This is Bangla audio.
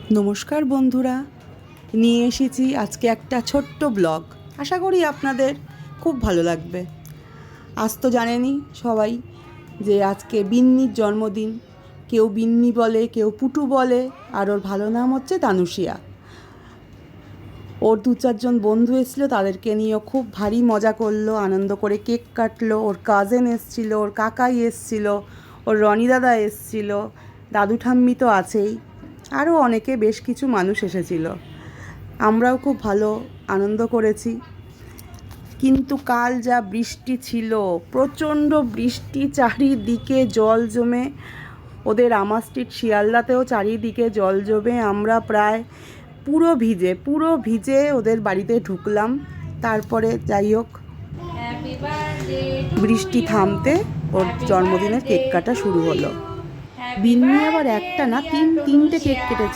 নমস্কার বন্ধুরা, নিয়ে এসেছি আজকে একটা ছোট্ট ব্লগ। আশা করি আপনাদের খুব ভালো লাগবে। আজ তো জানেনই সবাই যে আজকে বিন্নির জন্মদিন। কেউ বিন্নি বলে, কেউ পুটু বলে, আর ওর ভালো নাম হচ্ছে তানুশিয়া। ওর 2-4 জন বন্ধু এসেছিলো, তাদেরকে নিয়েও খুব ভারী মজা করলো, আনন্দ করে কেক কাটলো। ওর কাজিন এসেছিলো, ওর কাকাই এসেছিলো, ওর রনি দাদা এসেছিলো, দাদু ঠাম্মি তো আছেই, আরও অনেকে বেশ কিছু মানুষ এসেছিল। আমরাও খুব ভালো আনন্দ করেছি। কিন্তু কাল যা বৃষ্টি ছিল, প্রচণ্ড বৃষ্টি, চারিদিকে জল জমে, ওদের আমার স্ট্রিট শিয়ালদাতেও চারিদিকে জল জমে আমরা প্রায় পুরো ভিজে ওদের বাড়িতে ঢুকলাম। তারপরে যাই হোক, বৃষ্টি থামতে ওর জন্মদিনের কেক কাটা শুরু হলো। বিন্নি আবার একটা না, তিনটে কেক কেটেছে।